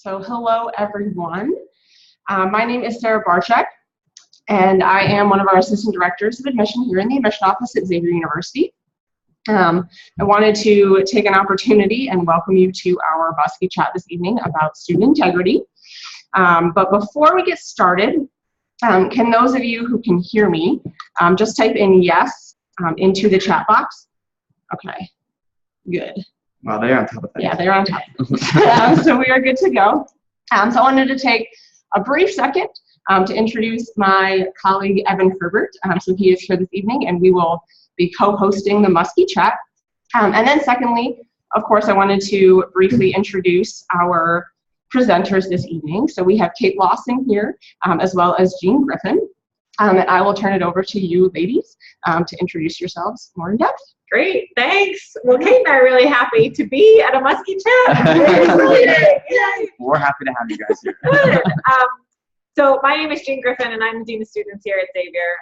So hello, everyone. My name is Sarah Barczyk, and I am one of our assistant directors of admission here in the admission office at Xavier University. I wanted to take an opportunity and welcome you to our Muskie chat this evening about student integrity. But before we get started, can those of you who can hear me just type in yes into the chat box? Okay, good. Well, they're on top of things. Yeah, they're on top. So we are good to go. So I wanted to take a brief second to introduce my colleague, Evan Herbert. So he is here this evening, and we will be co-hosting the Muskie chat. And then secondly, of course, I wanted to briefly introduce our presenters this evening. So we have Kate Lawson here, as well as Jean Griffin. And I will turn it over to you ladies to introduce yourselves more in depth. Great, thanks. Well, Kate and I are really happy to be at a Muskie chat. We're happy to have you guys here. Good. So my name is Jean Griffin, and I'm the Dean of Students here at Xavier.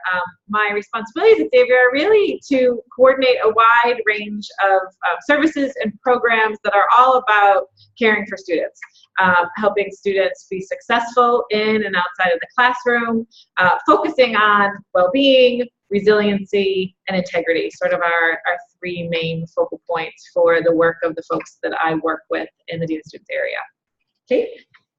My responsibilities at Xavier are really to coordinate a wide range of services and programs that are all about caring for students, helping students be successful in and outside of the classroom, focusing on well-being, resiliency, and integrity, sort of our three main focal points for the work of the folks that I work with in the Dean of Students area. Kate?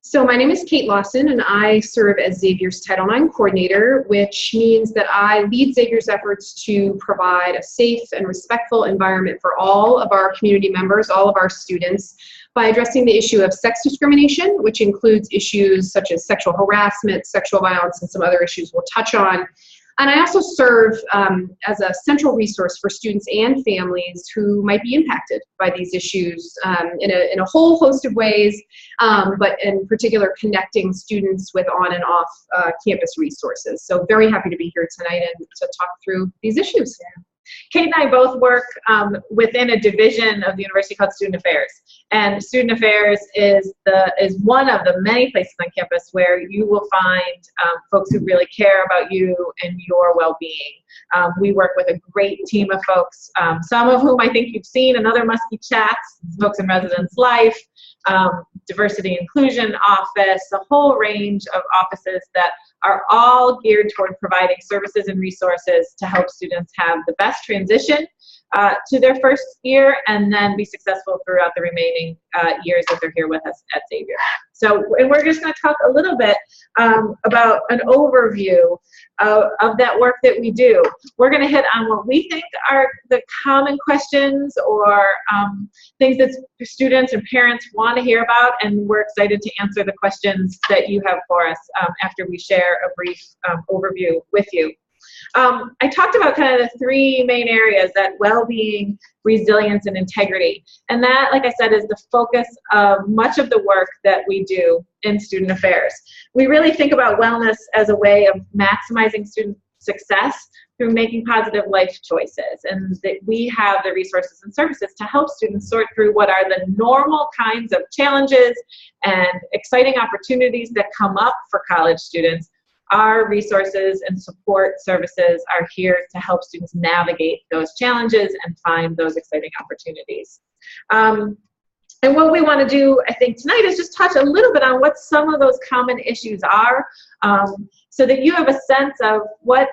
So my name is Kate Lawson, and I serve as Xavier's Title IX coordinator, which means that I lead Xavier's efforts to provide a safe and respectful environment for all of our community members, all of our students, by addressing the issue of sex discrimination, which includes issues such as sexual harassment, sexual violence, and some other issues we'll touch on. And I also serve as a central resource for students and families who might be impacted by these issues in a whole host of ways, but in particular connecting students with on and off campus resources. So very happy to be here tonight and to talk through these issues. Yeah. Kate and I both work within a division of the university called Student Affairs. And Student Affairs is one of the many places on campus where you will find folks who really care about you and your well-being. We work with a great team of folks, some of whom I think you've seen in other Muskie chats, folks in residence life, diversity inclusion office, a whole range of offices that are all geared toward providing services and resources to help students have the best transition to their first year and then be successful throughout the remaining years that they're here with us at Xavier. So, and we're just going to talk a little bit about an overview of that work that we do. We're going to hit on what we think are the common questions or things that students and parents want to hear about, and we're excited to answer the questions that you have for us after we share a brief overview with you. I talked about kind of the three main areas, that well-being, resilience, and integrity. And that, like I said, is the focus of much of the work that we do in student affairs. We really think about wellness as a way of maximizing student success through making positive life choices, and that we have the resources and services to help students sort through what are the normal kinds of challenges and exciting opportunities that come up for college students. Our resources and support services are here to help students navigate those challenges and find those exciting opportunities. And what we want to do, I think, tonight is just touch a little bit on what some of those common issues are, so that you have a sense of what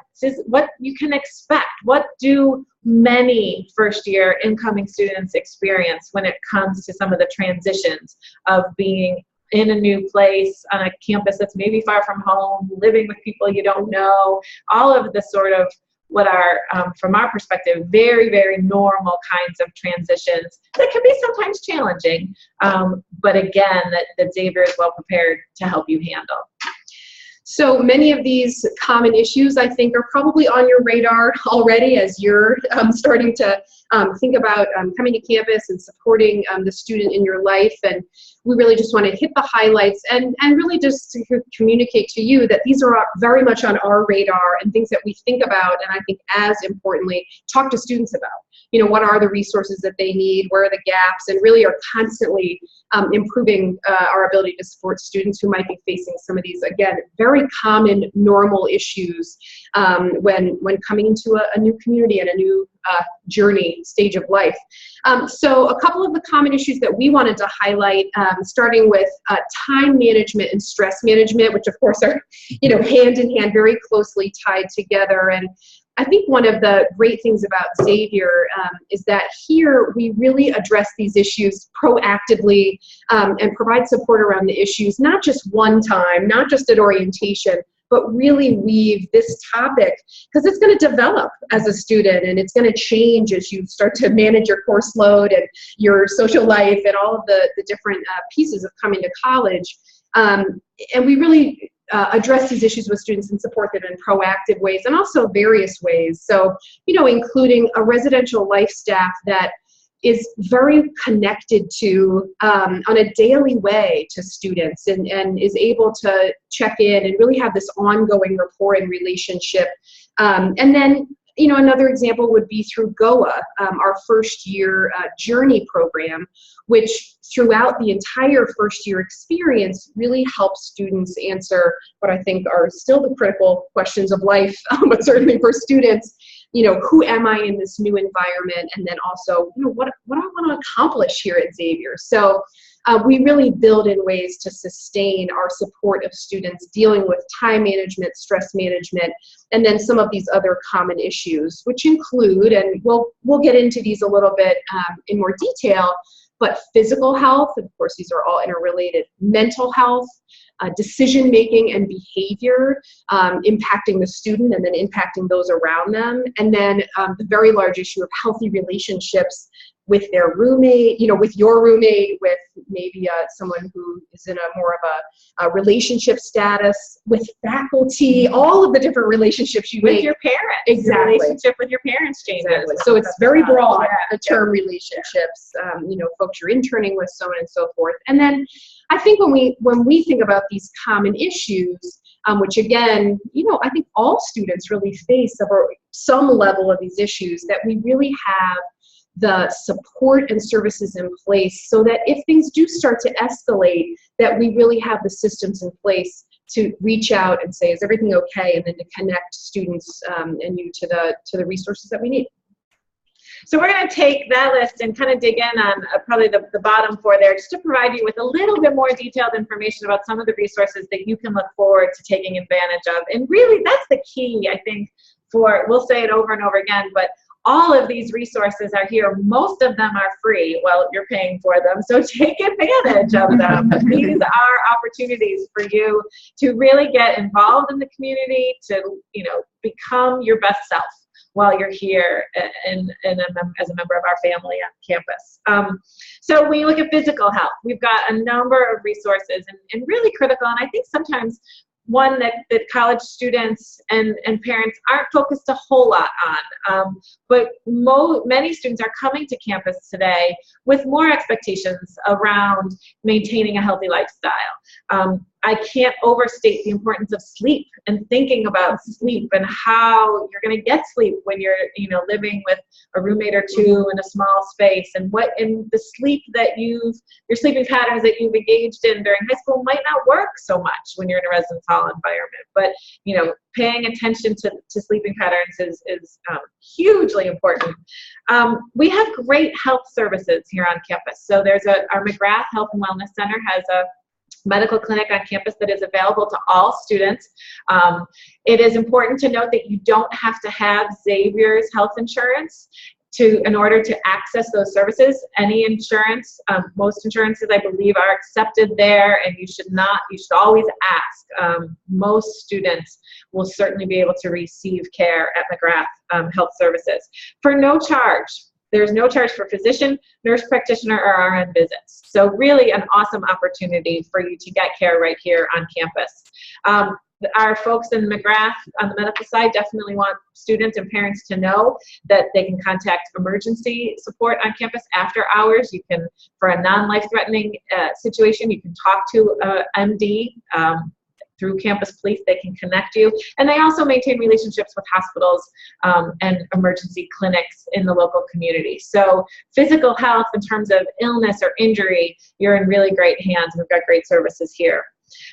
you can expect. What do many first-year incoming students experience when it comes to some of the transitions of being in a new place, on a campus that's maybe far from home, living with people you don't know, all of the sort of what are, from our perspective, very, very normal kinds of transitions that can be sometimes challenging, but again, that Xavier is well prepared to help you handle. So many of these common issues, I think, are probably on your radar already as you're starting to think about coming to campus and supporting the student in your life. And we really just want to hit the highlights and really just to communicate to you that these are very much on our radar and things that we think about, and I think as importantly, talk to students about. You know, what are the resources that they need, where are the gaps, and really are constantly improving our ability to support students who might be facing some of these, again, very common normal issues when coming into a new community and a new journey stage of life. So a couple of the common issues that we wanted to highlight, starting with time management and stress management, which of course are, hand in hand, very closely tied together. And I think one of the great things about Xavier is that here we really address these issues proactively and provide support around the issues, not just one time, not just at orientation, but really weave this topic, because it's going to develop as a student and it's going to change as you start to manage your course load and your social life and all of the different pieces of coming to college. And we really address these issues with students and support them in proactive ways and also various ways. So, including a residential life staff that is very connected to, on a daily way to students and is able to check in and really have this ongoing rapport and relationship. And then, another example would be through GOA, our first year journey program, which throughout the entire first year experience really helps students answer what I think are still the critical questions of life, but certainly for students, who am I in this new environment? And then also, what do I want to accomplish here at Xavier? So we really build in ways to sustain our support of students dealing with time management, stress management, and then some of these other common issues, which include, and we'll get into these a little bit in more detail, but physical health, of course, these are all interrelated, mental health, decision-making and behavior, impacting the student and then impacting those around them. And then the very large issue of healthy relationships with their roommate, with your roommate, with maybe someone who is in a more of a relationship status, with faculty, all of the different relationships you with make. your parents. Exactly. The relationship with your parents changes. Exactly. So it's very broad, Yeah. the term relationships, folks you're interning with, so on and so forth. And then I think when we think about these common issues, which again, I think all students really face some level of these issues, that we really have the support and services in place so that if things do start to escalate, that we really have the systems in place to reach out and say, is everything okay? And then to connect students and you to the resources that we need. So we're going to take that list and kind of dig in on probably the bottom four there, just to provide you with a little bit more detailed information about some of the resources that you can look forward to taking advantage of. And really, that's the key, I think, we'll say it over and over again, but all of these resources are here. Most of them are free. Well, you're paying for them, so take advantage of them. These are opportunities for you to really get involved in the community, to become your best self while you're here and as a member of our family on campus. So when you look at physical health, we've got a number of resources and really critical, and I think sometimes one that college students and parents aren't focused a whole lot on. But many students are coming to campus today with more expectations around maintaining a healthy lifestyle. I can't overstate the importance of sleep and thinking about sleep and how you're going to get sleep when you're living with a roommate or two in a small space, and the sleep that your sleeping patterns that you've engaged in during high school might not work so much when you're in a residence hall environment. But paying attention to sleeping patterns is hugely important. We have great health services here on campus. So there's our McGrath Health and Wellness Center has a medical clinic on campus that is available to all students. It is important to note that you don't have to have Xavier's health insurance in order to access those services. Any insurance, most insurances I believe are accepted there, and you should always ask. Most students will certainly be able to receive care at McGrath Health Services for no charge. There's no charge for physician, nurse practitioner, or RN visits. So really an awesome opportunity for you to get care right here on campus. Our folks in McGrath on the medical side definitely want students and parents to know that they can contact emergency support on campus after hours. You can, for a non-life-threatening situation, you can talk to MD. Through campus police, they can connect you. And they also maintain relationships with hospitals and emergency clinics in the local community. So physical health in terms of illness or injury, you're in really great hands. We've got great services here.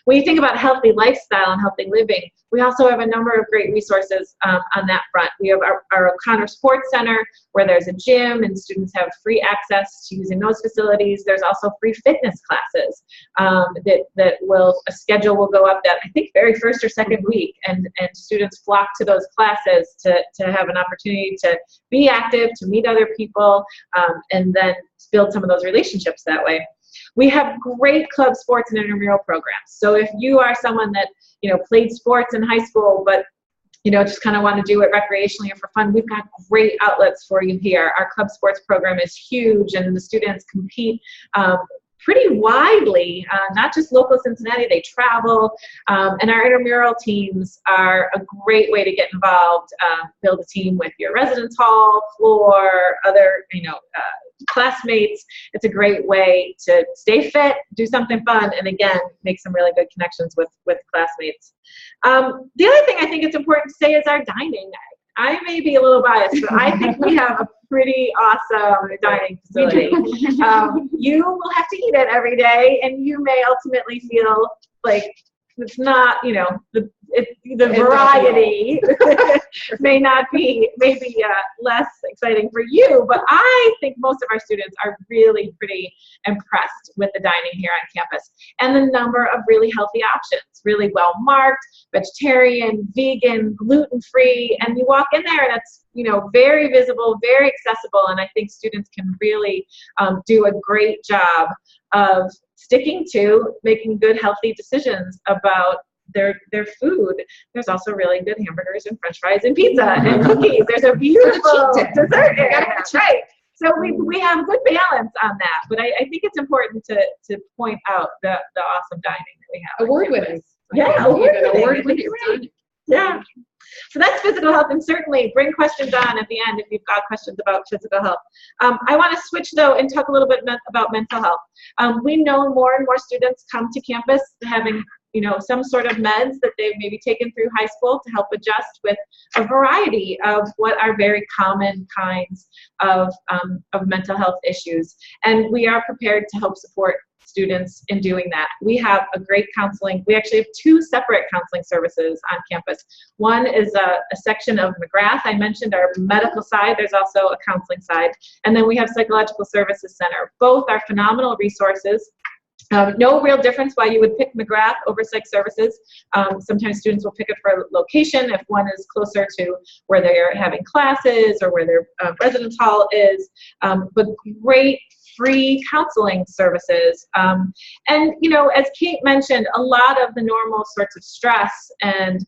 When you think about healthy lifestyle and healthy living, we also have a number of great resources on that front. We have our O'Connor Sports Center, where there's a gym and students have free access to using those facilities. There's also free fitness classes a schedule will go up that I think very first or second week, and students flock to those classes to have an opportunity to be active, to meet other people, and then build some of those relationships that way. We have great club sports and intramural programs. So if you are someone that, played sports in high school, but just kind of want to do it recreationally or for fun, we've got great outlets for you here. Our club sports program is huge, and the students compete pretty widely, not just local Cincinnati, they travel, and our intramural teams are a great way to get involved, build a team with your residence hall, floor, other, classmates. It's a great way to stay fit, do something fun, and again, make some really good connections with classmates. The other thing I think it's important to say is our dining. I may be a little biased, but I think we have a pretty awesome dining facility. You will have to eat it every day, and you may ultimately feel like it's not, the variety may be less exciting for you, but I think most of our students are really pretty impressed with the dining here on campus and the number of really healthy options, really well marked, vegetarian, vegan, gluten-free, and you walk in there and it's very visible, very accessible, and I think students can really do a great job of sticking to making good, healthy decisions about their food. There's also really good hamburgers and french fries and pizza and cookies. There's a beautiful dessert area, right? So we have a good balance on that, but I think it's important to point out the awesome dining that we have. Award winners. Yeah, award winners. Yeah. So that's physical health, and certainly bring questions on at the end if you've got questions about physical health. I want to switch though and talk a little bit about mental health. We know more and more students come to campus having some sort of meds that they've maybe taken through high school to help adjust with a variety of what are very common kinds of mental health issues. And we are prepared to help support students in doing that. We have a great counseling. We actually have two separate counseling services on campus. One is a section of McGrath. I mentioned our medical side. There's also a counseling side. And then we have Psychological Services Center. Both are phenomenal resources. No real difference why you would pick McGrath over Psych Services. Sometimes students will pick it for location if one is closer to where they're having classes or where their residence hall is, but great free counseling services. And, as Kate mentioned, a lot of the normal sorts of stress and,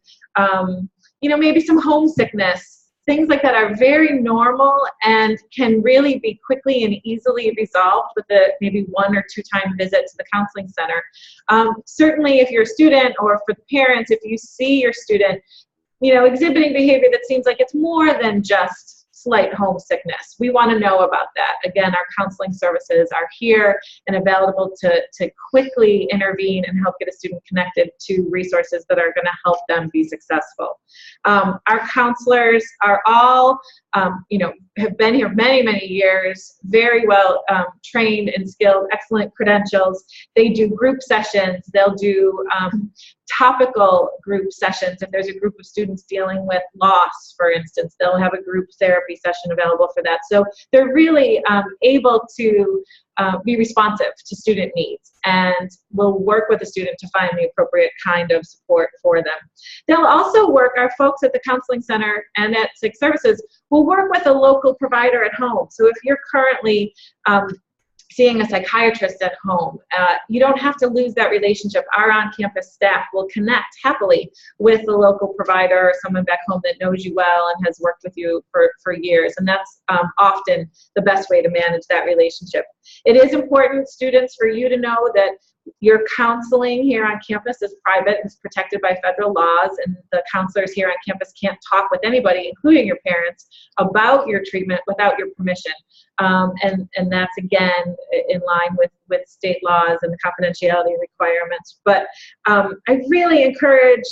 maybe some homesickness, things like that are very normal and can really be quickly and easily resolved with a maybe 1 or 2 time visit to the counseling center. Certainly if you're a student or for the parents, if you see your student, exhibiting behavior that seems like it's more than just slight homesickness, we want to know about that. Again, our counseling services are here and available to quickly intervene and help get a student connected to resources that are going to help them be successful. Our counselors are all, have been here many, many years, very well trained and skilled, excellent credentials. They do group sessions. They'll do topical group sessions. If there's a group of students dealing with loss, for instance, they'll have a group therapy session available for that. So they're really able to be responsive to student needs and will work with the student to find the appropriate kind of support for them. They'll also work, our folks at the Counseling Center and at Psych Services will work with a local provider at home. So if you're currently seeing a psychiatrist at home, you don't have to lose that relationship. Our on-campus staff will connect happily with the local provider or someone back home that knows you well and has worked with you for years. And that's often the best way to manage that relationship. It is important, students, for you to know that your counseling here on campus is private and is protected by federal laws, and the counselors here on campus can't talk with anybody, including your parents, about your treatment without your permission. And that's, again, in line with state laws and the confidentiality requirements. But I really encourage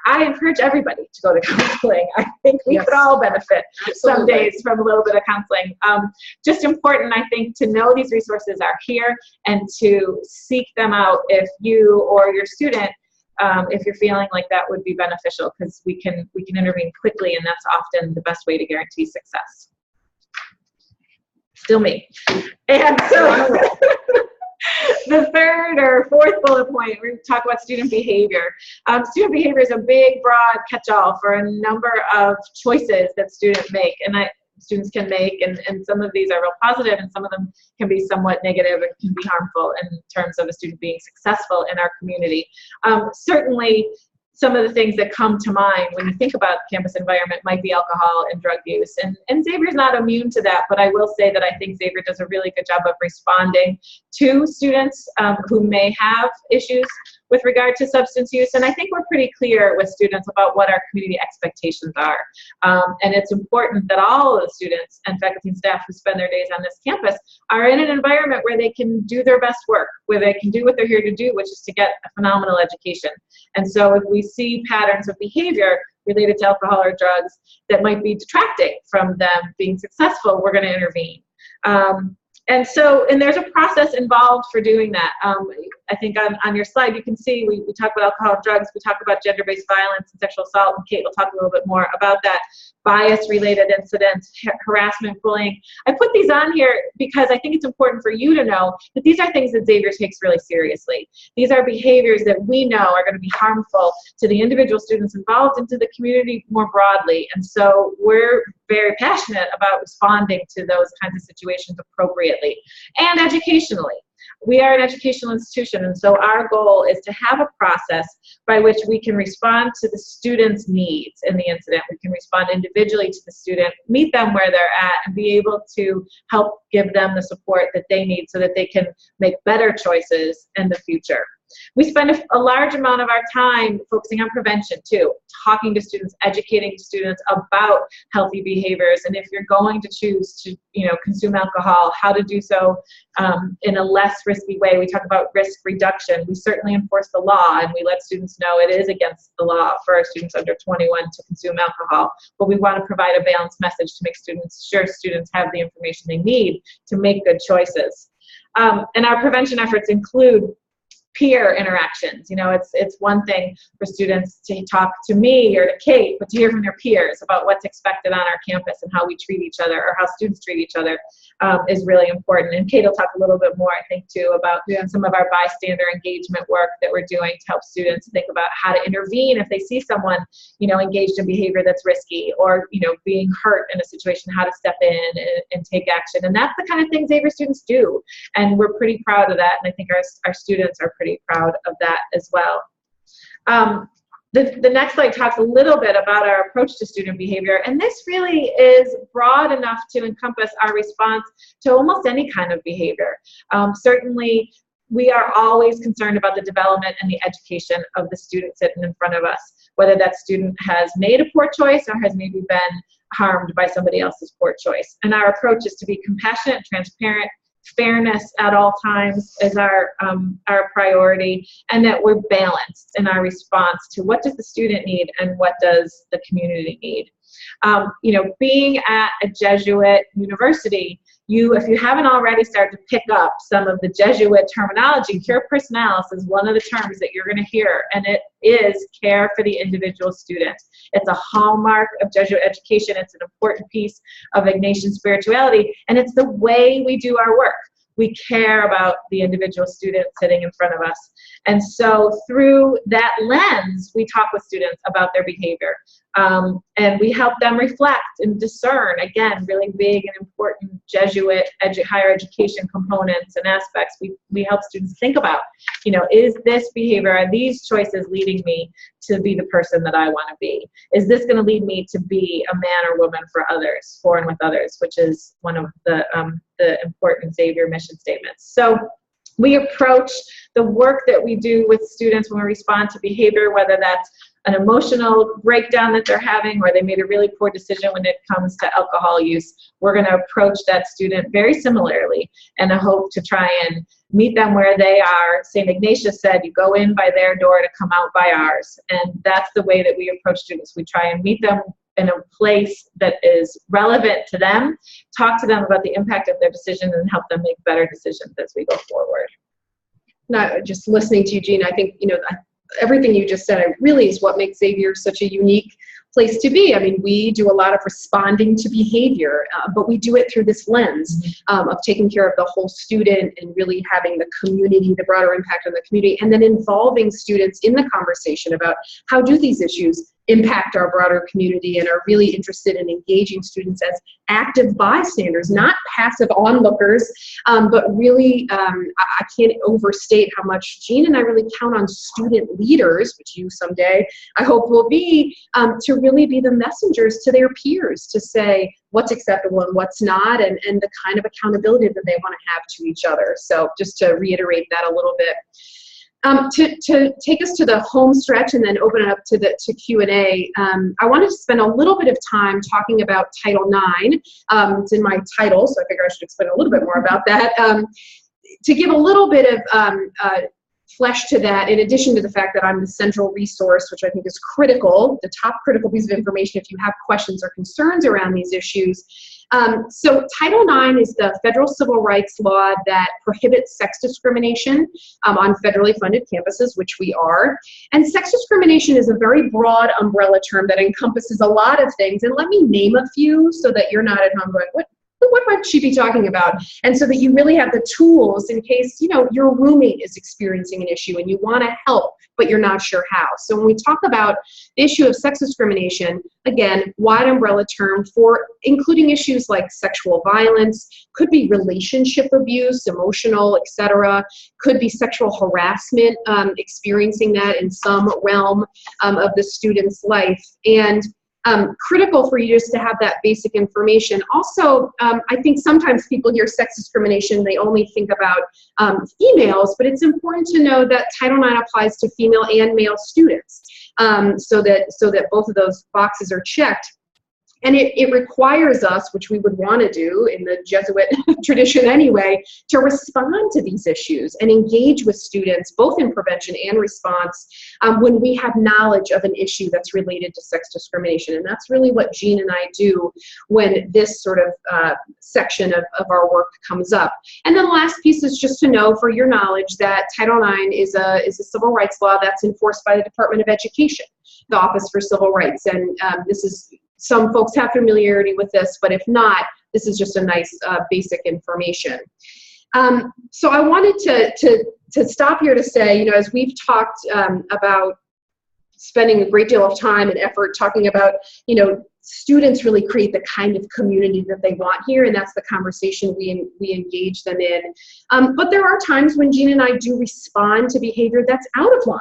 I encourage everybody to go to counseling. I think we could all benefit some days from a little bit of counseling. Just important, I think, to know these resources are here and to seek them out if you or your student, if you're feeling like that would be beneficial, because we can intervene quickly, and that's often the best way to guarantee success. Still me. And so the third or fourth bullet point, we're going to talk about student behavior. Student behavior is a big, broad catch-all for a number of choices that students can make, and some of these are real positive, and some of them can be somewhat negative and can be harmful in terms of a student being successful in our community. Certainly, some of the things that come to mind when you think about campus environment might be alcohol and drug use. And Xavier's not immune to that, but I will say that I think Xavier does a really good job of responding to students who may have issues with regard to substance use. And I think we're pretty clear with students about what our community expectations are. And it's important that all of the students and faculty and staff who spend their days on this campus are in an environment where they can do their best work, where they can do what they're here to do, which is to get a phenomenal education. And so if we see patterns of behavior related to alcohol or drugs that might be detracting from them being successful, we're going to intervene. And there's a process involved for doing that. I think on your slide, you can see we talk about alcohol and drugs, we talk about gender-based violence and sexual assault, and Kate will talk a little bit more about that, bias-related incidents, harassment, bullying. I put these on here because I think it's important for you to know that these are things that Xavier takes really seriously. These are behaviors that we know are going to be harmful to the individual students involved and to the community more broadly. And so we're very passionate about responding to those kinds of situations appropriately and educationally. We are an educational institution, and so our goal is to have a process by which we can respond to the student's needs in the incident. We can respond individually to the student, meet them where they're at, and be able to help give them the support that they need so that they can make better choices in the future. We spend a large amount of our time focusing on prevention too, talking to students, educating students about healthy behaviors, and if you're going to choose to, consume alcohol, how to do so in a less risky way. We talk about risk reduction. We certainly enforce the law, and we let students know it is against the law for our students under 21 to consume alcohol, but we want to provide a balanced message to make sure students have the information they need to make good choices. And our prevention efforts include peer interactions. It's one thing for students to talk to me or to Kate, but to hear from their peers about what's expected on our campus and how we treat each other, or how students treat each other, is really important. And Kate will talk a little bit more, I think, too, about some of our bystander engagement work that we're doing to help students think about how to intervene if they see someone, engaged in behavior that's risky, or, being hurt in a situation, how to step in and take action. And that's the kind of thing Xavier students do. And we're pretty proud of that. And I think our students are pretty proud of that as well. The next slide talks a little bit about our approach to student behavior, and this really is broad enough to encompass our response to almost any kind of behavior. Certainly, we are always concerned about the development and the education of the student sitting in front of us, whether that student has made a poor choice or has maybe been harmed by somebody else's poor choice. And our approach is to be compassionate, transparent. Fairness at all times is our priority, and that we're balanced in our response to what does the student need and what does the community need. Being at a Jesuit university, if you haven't already started to pick up some of the Jesuit terminology, cure personalis is one of the terms that you're going to hear, and it is care for the individual student. It's a hallmark of Jesuit education. It's an important piece of Ignatian spirituality, and it's the way we do our work. We care about the individual student sitting in front of us. And so through that lens, we talk with students about their behavior. And we help them reflect and discern, again, really big and important Jesuit higher education components and aspects. We help students think about, is this behavior, are these choices leading me to be the person that I want to be? Is this going to lead me to be a man or woman for others, for and with others, which is one of the important Xavier mission statements. So we approach the work that we do with students when we respond to behavior, whether that's an emotional breakdown that they're having, or they made a really poor decision when it comes to alcohol use. We're going to approach that student very similarly, and I hope to try and meet them where they are. St. Ignatius said, you go in by their door to come out by ours. And that's the way that we approach students. We try and meet them in a place that is relevant to them, talk to them about the impact of their decision, and help them make better decisions as we go forward. Not just listening to you, Gina, I think, everything you just said really is what makes Xavier such a unique place to be. I mean, we do a lot of responding to behavior, but we do it through this lens of taking care of the whole student and really having the community, the broader impact on the community, and then involving students in the conversation about how do these issues impact our broader community, and are really interested in engaging students as active bystanders, not passive onlookers, but really, I can't overstate how much Jean and I really count on student leaders, which you someday I hope will be, to really be the messengers to their peers to say what's acceptable and what's not, and the kind of accountability that they want to have to each other. So just to reiterate that a little bit. To take us to the home stretch and then open it up to Q&A, I wanted to spend a little bit of time talking about Title IX. It's in my title, so I figure I should explain a little bit more about that. To give a little bit of flesh to that, in addition to the fact that I'm the central resource, which I think is critical, the top critical piece of information if you have questions or concerns around these issues. So Title IX is the federal civil rights law that prohibits sex discrimination on federally funded campuses, which we are. And sex discrimination is a very broad umbrella term that encompasses a lot of things. And let me name a few so that you're not at home going, what might she be talking about? And so that you really have the tools in case, your roommate is experiencing an issue and you want to help, but you're not sure how. So when we talk about the issue of sex discrimination, again, wide umbrella term for including issues like sexual violence, could be relationship abuse, emotional, etc., could be sexual harassment, experiencing that in some realm of the student's life. And critical for you just to have that basic information. Also, I think sometimes people hear sex discrimination, they only think about females, but it's important to know that Title IX applies to female and male students, so that both of those boxes are checked. And it requires us, which we would want to do in the Jesuit tradition anyway, to respond to these issues and engage with students, both in prevention and response, when we have knowledge of an issue that's related to sex discrimination. And that's really what Jean and I do when this sort of section of our work comes up. And then the last piece is just to know, for your knowledge, that Title IX is a civil rights law that's enforced by the Department of Education, the Office for Civil Rights. And this is, some folks have familiarity with this, but if not, this is just a nice basic information. So I wanted to stop here to say, as we've talked about spending a great deal of time and effort talking about, students really create the kind of community that they want here, and that's the conversation we engage them in. But there are times when Jean and I do respond to behavior that's out of line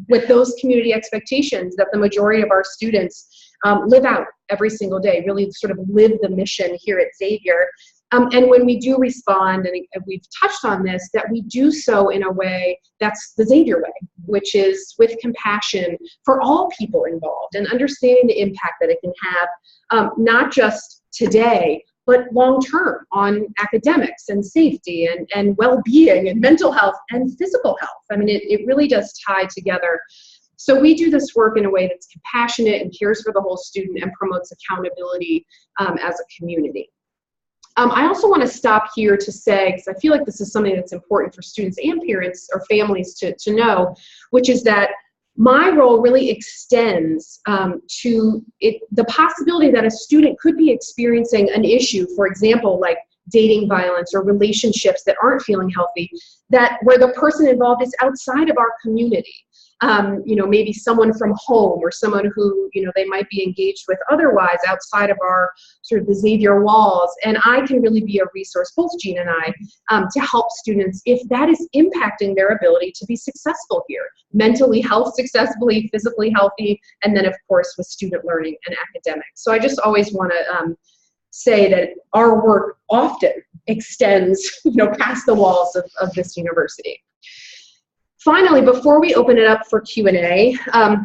with those community expectations that the majority of our students live out every single day, really sort of live the mission here at Xavier. And when we do respond, and we've touched on this, that we do so in a way that's the Xavier way, which is with compassion for all people involved and understanding the impact that it can have, not just today, but long-term on academics and safety and well-being and mental health and physical health. I mean, it really does tie together. So we do this work in a way that's compassionate and cares for the whole student and promotes accountability as a community. I also want to stop here to say, because I feel like this is something that's important for students and parents or families to know, which is that my role really extends to the possibility that a student could be experiencing an issue, for example, like dating violence or relationships that aren't feeling healthy, where the person involved is outside of our community. Maybe someone from home or someone who, they might be engaged with otherwise outside of our sort of the Xavier walls. And I can really be a resource, both Jean and I, to help students if that is impacting their ability to be successful here, mentally health successfully, physically healthy, and then of course with student learning and academics. So I just always want to say that our work often extends, past the walls of this university. Finally, before we open it up for Q&A,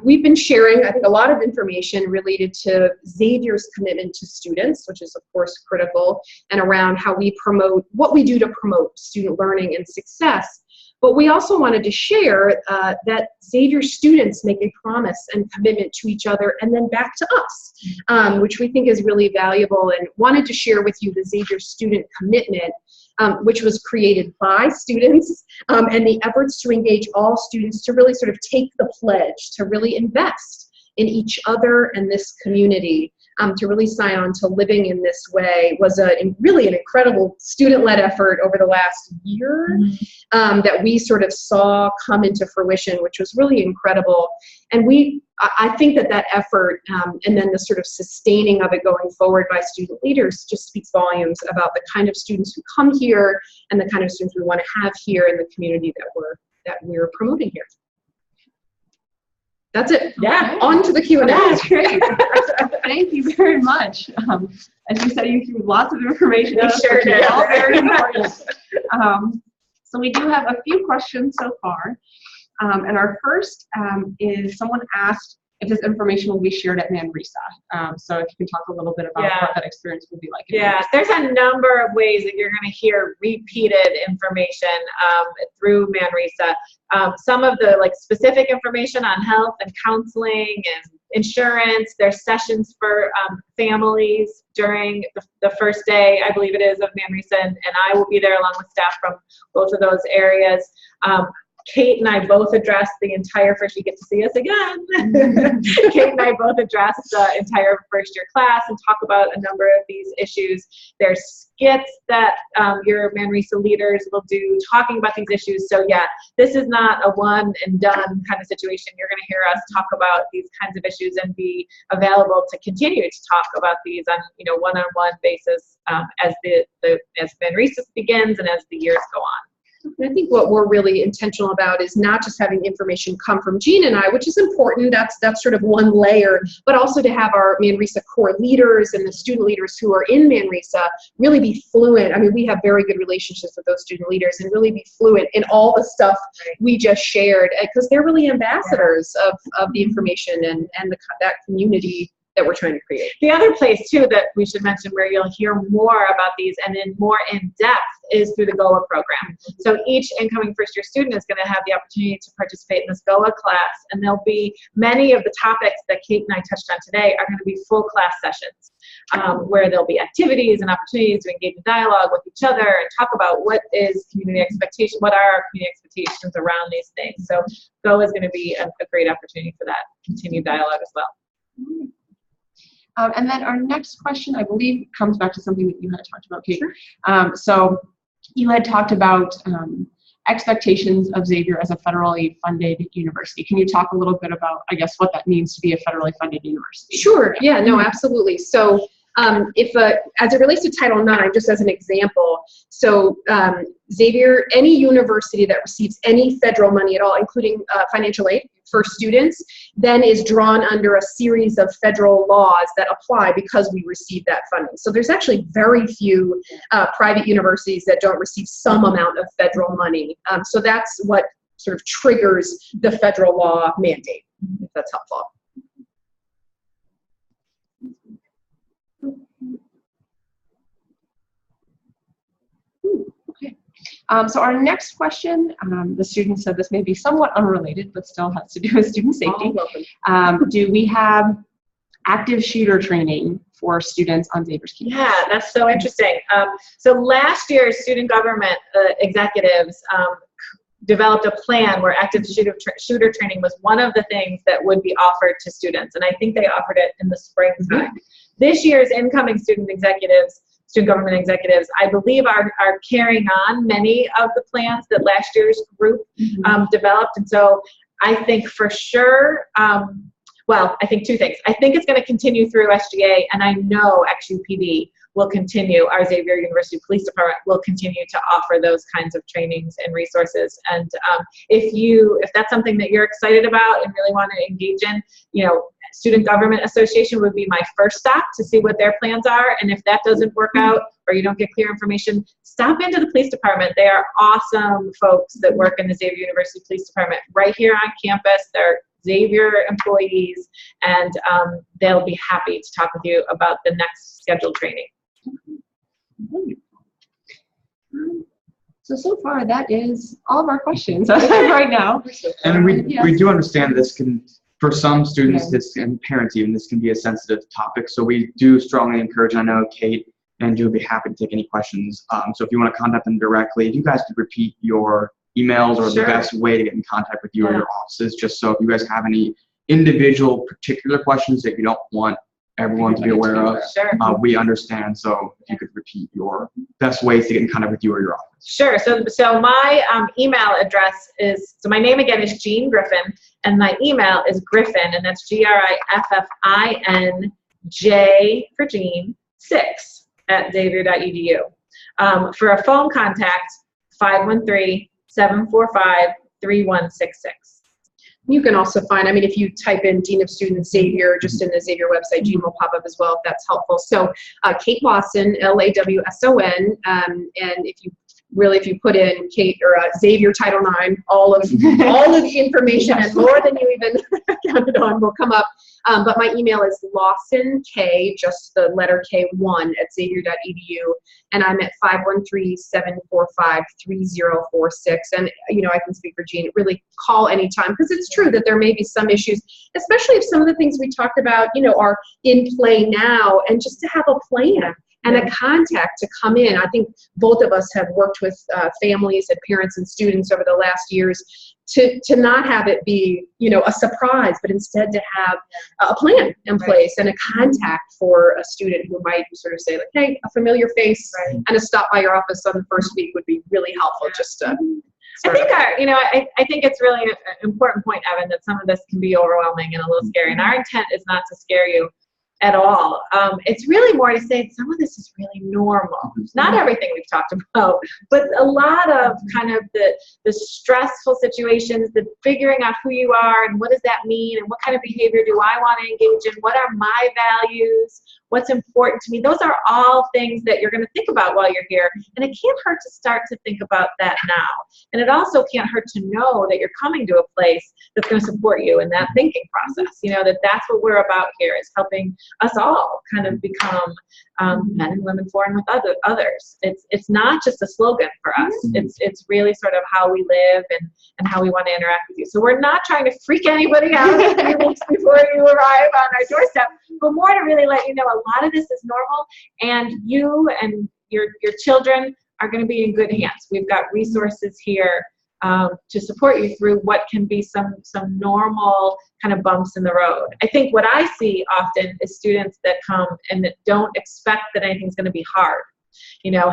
we've been sharing, I think, a lot of information related to Xavier's commitment to students, which is, of course, critical, and around how we promote, what we do to promote student learning and success. But we also wanted to share that Xavier students make a promise and commitment to each other and then back to us, which we think is really valuable, and wanted to share with you the Xavier student commitment, which was created by students, and the efforts to engage all students to really sort of take the pledge to really invest in each other and this community, to really sign on to living in this way was really an incredible student-led effort over the last year, that we sort of saw come into fruition, which was really incredible. And I think that effort, and then the sort of sustaining of it going forward by student leaders, just speaks volumes about the kind of students who come here and the kind of students we want to have here in the community that we're promoting here. That's it. Yeah. On to the Q&A. That's great. Thank you very much. As you said, you threw lots of information. We sure did. All very important. So we do have a few questions so far. And our first is someone asked if this information will be shared at Manresa. So if you can talk a little bit about what that experience will be like. Yeah, there's a number of ways that you're going to hear repeated information through Manresa. Some of the specific information on health and counseling and insurance. There's sessions for families during the first day, I believe it is, of Manresa, and I will be there along with staff from both of those areas. Kate and I both addressed the entire first, you get to see us again. Kate and I both addressed the entire first year class and talk about a number of these issues. There's skits that your Manresa leaders will do talking about these issues. So yeah, this is not a one and done kind of situation. You're going to hear us talk about these kinds of issues and be available to continue to talk about these on one-on-one basis as Manresa begins and as the years go on. And I think what we're really intentional about is not just having information come from Jean and I, which is important, that's sort of one layer, but also to have our Manresa core leaders and the student leaders who are in Manresa really be fluent. I mean, we have very good relationships with those student leaders, and really be fluent in all the stuff we just shared, because they're really ambassadors of the information and that community that we're trying to create. The other place too that we should mention where you'll hear more about these and then more in depth is through the GOA program. So each incoming first year student is going to have the opportunity to participate in this GOA class, and there'll be many of the topics that Kate and I touched on today are going to be full class sessions, where there'll be activities and opportunities to engage in dialogue with each other and talk about what is community expectation, what are our community expectations around these things. So GOA is going to be a great opportunity for that continued dialogue as well. And then our next question, I believe, comes back to something that you had talked about, Kate. Sure. So you had talked about expectations of Xavier as a federally funded university. Can you talk a little bit about, I guess, what that means to be a federally funded university? Sure. Yeah, no, absolutely. So as it relates to Title IX, just as an example, so Xavier, any university that receives any federal money at all, including financial aid for students, then is drawn under a series of federal laws that apply because we receive that funding. So there's actually very few private universities that don't receive some amount of federal money. So that's what sort of triggers the federal law mandate, if that's helpful. So our next question, the student said this may be somewhat unrelated, but still has to do with student safety. Do we have active shooter training for students on Xavier's campus? Yeah, that's so interesting. So last year, student government executives developed a plan where active shooter training was one of the things that would be offered to students, and I think they offered it in the springtime. This year's incoming student government executives, I believe, are carrying on many of the plans that last year's group developed. And so I think for sure, well, I think two things. I think it's going to continue through SGA, and I know XUPD will continue, our Xavier University Police Department will continue to offer those kinds of trainings and resources. And if that's something that you're excited about and really want to engage in, Student Government Association would be my first stop to see what their plans are. And if that doesn't work out or you don't get clear information, stop into the police department. They are awesome folks that work in the Xavier University Police Department right here on campus. They're Xavier employees, and they'll be happy to talk with you about the next scheduled training. So far, that is all of our questions right now. And we Yes. do understand this can, for some students, Yeah. this, and parents even, this can be a sensitive topic. So we do strongly encourage, I know Kate and Drew will be happy to take any questions. So if you want to contact them directly, you guys could repeat your emails or Sure. the best way to get in contact with you or Yeah. your offices, just so if you guys have any individual particular questions that you don't want everyone to be aware of, Sure. we understand. So if you could repeat your best ways to get in contact with you or your office. Sure. So my email address is, so my name again is Jean Griffin, and my email is Griffin, and that's GRIFFINJ for Jean 6 at xavier.edu. For a phone contact, 513-745-3166. You can also find, I mean, if you type in Dean of Students Xavier, just in the Xavier website, Jean will pop up as well, if that's helpful. So Kate Lawson, Lawson, and if you put in Kate or Xavier Title IX, all of the information and more than you even counted on will come up. But my email is Lawson K, just the letter K1 at xavier.edu, and I'm at 513-745-3046. And I can speak for Jean. Really call anytime, because it's true that there may be some issues, especially if some of the things we talked about, are in play now, and just to have a plan and a contact to come in. I think both of us have worked with families and parents and students over the last years to not have it be, a surprise, but instead to have a plan in place and a contact for a student who might sort of say, like, hey, a familiar face and a stop by your office on the first week would be really helpful. Just to I think I think it's really an important point, Evan, that some of this can be overwhelming and a little scary. And our intent is not to scare you at all. It's really more to say some of this is really normal. Not everything we've talked about, but a lot of kind of the stressful situations, the figuring out who you are and what does that mean and what kind of behavior do I want to engage in, what are my values, what's important to me. Those are all things that you're going to think about while you're here. And it can't hurt to start to think about that now. And it also can't hurt to know that you're coming to a place that's going to support you in that thinking process. That's what we're about here, is helping us all kind of become men and women for and with others. It's not just a slogan for us. It's really sort of how we live and how we want to interact with you. So we're not trying to freak anybody out a few weeks before you arrive on our doorstep, but more to really let you know a lot of this is normal, and you and your children are going to be in good hands. We've got resources here to support you through what can be some normal kind of bumps in the road. I think what I see often is students that come and that don't expect that anything's going to be hard,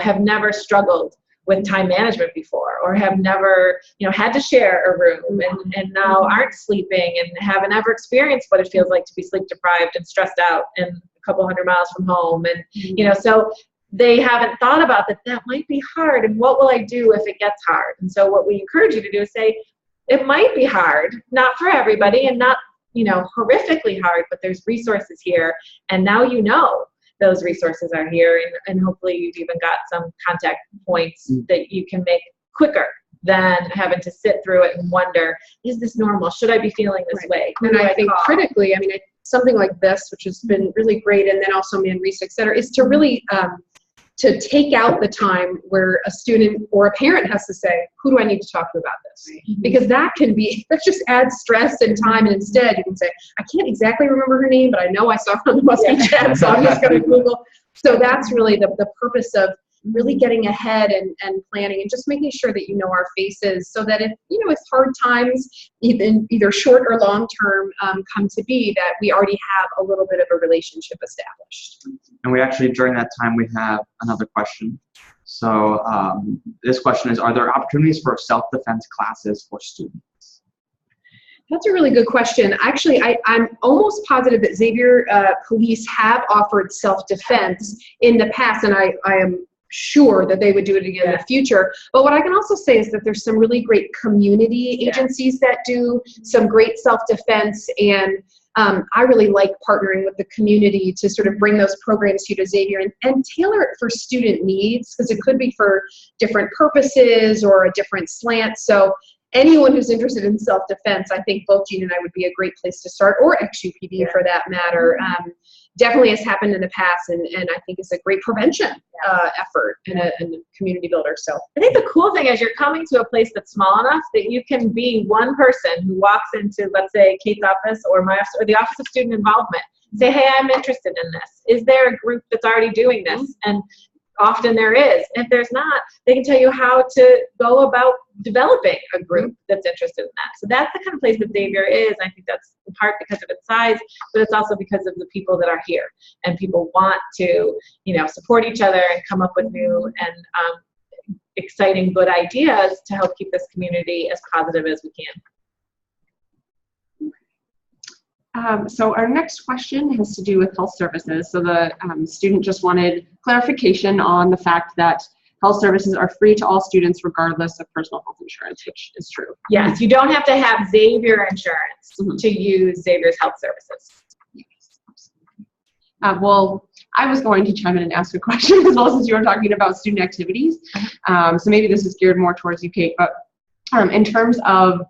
have never struggled with time management before, or have never, had to share a room and now aren't sleeping and haven't ever experienced what it feels like to be sleep deprived and stressed out and a couple hundred miles from home. And, so they haven't thought about that might be hard, and what will I do if it gets hard? And so what we encourage you to do is say, it might be hard, not for everybody and not, horrifically hard, but there's resources here. And now those resources are here, and hopefully you've even got some contact points that you can make quicker than having to sit through it and wonder, is this normal? Should I be feeling this way? And I think critically, something like this, which has been really great, and then also Manresa, et cetera, is to really to take out the time where a student or a parent has to say, who do I need to talk to about this? Because that just adds stress and time, and instead you can say, I can't exactly remember her name, but I know I saw her on the Muskie chat, so I'm just going to Google. So that's really the purpose of really getting ahead and planning, and just making sure that our faces, so that if hard times, either short or long term, come to be, that we already have a little bit of a relationship established. And we actually, during that time, we have another question. So this question is, are there opportunities for self-defense classes for students? That's a really good question. Actually, I'm almost positive that Xavier Police have offered self-defense in the past, and I am sure that they would do it again in the future. But what I can also say is that there's some really great community agencies that do some great self-defense, and I really like partnering with the community to sort of bring those programs here to Xavier and tailor it for student needs, because it could be for different purposes or a different slant. So anyone who's interested in self-defense, I think both Jean and I would be a great place to start, or XUPD for that matter. Definitely has happened in the past, and I think it's a great prevention effort and a community builder. So I think the cool thing is you're coming to a place that's small enough that you can be one person who walks into, let's say, Kate's office or my office or the Office of Student Involvement. Say, hey, I'm interested in this. Is there a group that's already doing this? And often there is. If there's not, they can tell you how to go about developing a group that's interested in that. So that's the kind of place that Xavier is. I think that's in part because of its size, but it's also because of the people that are here, and people want to, support each other and come up with new and exciting, good ideas to help keep this community as positive as we can. So our next question has to do with health services. So the student just wanted clarification on the fact that health services are free to all students regardless of personal health insurance, which is true. Yes, you don't have to have Xavier insurance to use Xavier's health services. Well, I was going to chime in and ask a question as well, since you were talking about student activities. So maybe this is geared more towards you, Kate, but in terms of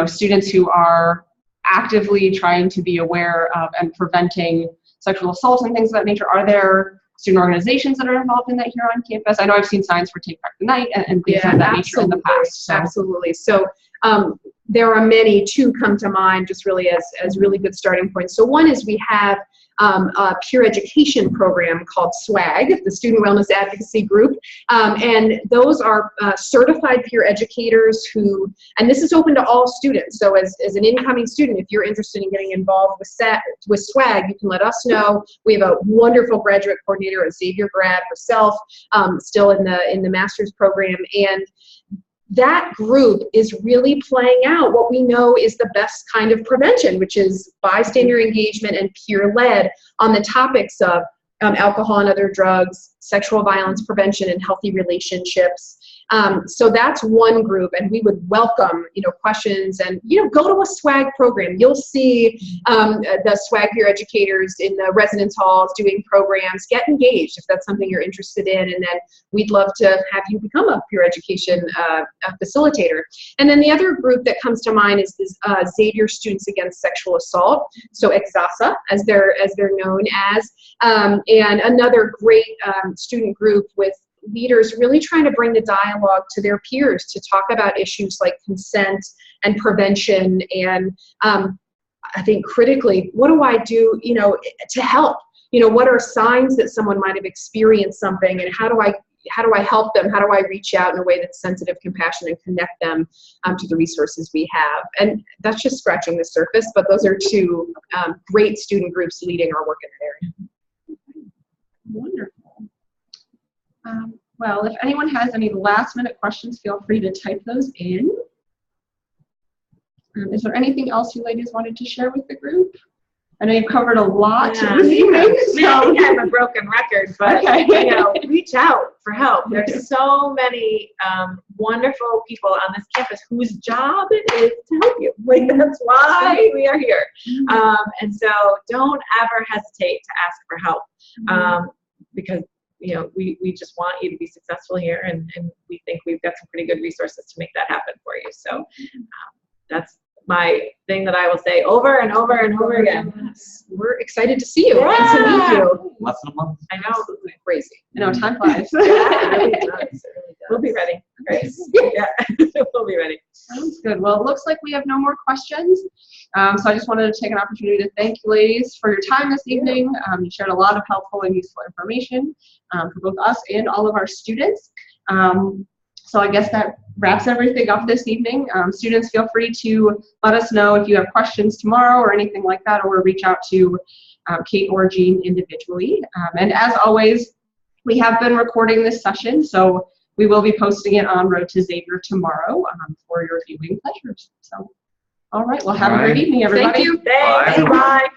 students who are actively trying to be aware of and preventing sexual assault and things of that nature, are there student organizations that are involved in that here on campus? I know I've seen signs for Take Back the Night and things of that nature in the past. So. Absolutely. So there are many. Two come to mind just really as really good starting points. So one is we have a peer education program called SWAG, the Student Wellness Advocacy Group, and those are certified peer educators who, and this is open to all students, so as an incoming student, if you're interested in getting involved with SWAG, you can let us know. We have a wonderful graduate coordinator, a Xavier grad herself, still in the master's program, and that group is really playing out what we know is the best kind of prevention, which is bystander engagement and peer-led on the topics of alcohol and other drugs, sexual violence prevention, and healthy relationships. So that's one group, and we would welcome, questions, and, go to a SWAG program. You'll see the SWAG peer educators in the residence halls doing programs. Get engaged if that's something you're interested in, and then we'd love to have you become a peer education facilitator. And then the other group that comes to mind is this Xavier Students Against Sexual Assault, so XASA, as they're known as, and another great student group with leaders really trying to bring the dialogue to their peers to talk about issues like consent and prevention, and I think critically, what do I do, to help? What are signs that someone might have experienced something, and how do I help them? How do I reach out in a way that's sensitive, compassionate, and connect them to the resources we have? And that's just scratching the surface, but those are two great student groups leading our work in that area. Wonderful. Well, if anyone has any last-minute questions, feel free to type those in. Is there anything else you ladies wanted to share with the group? I know you've covered a lot this evening. I think I'm a broken record, but reach out for help. There's so many wonderful people on this campus whose job it is to help you. That's why we are here. And so don't ever hesitate to ask for help, because we just want you to be successful here, and we think we've got some pretty good resources to make that happen for you. So that's my thing that I will say over and over and over again. Yes. We're excited to see you and to meet you. Less than a month. I know. Crazy. I know, time flies. Yeah, it really does. It really does. We'll be ready. Right? Yeah, we'll be ready. Sounds good. Well, it looks like we have no more questions. So I just wanted to take an opportunity to thank you ladies for your time this evening. You shared a lot of helpful and useful information for both us and all of our students. So I guess that wraps everything up this evening. Students, feel free to let us know if you have questions tomorrow or anything like that, or reach out to Kate or Jean individually. And as always, we have been recording this session, so we will be posting it on Road to Xavier tomorrow for your viewing pleasures. So, all right, well, have a great evening, everybody. Thank you. Thanks. Bye.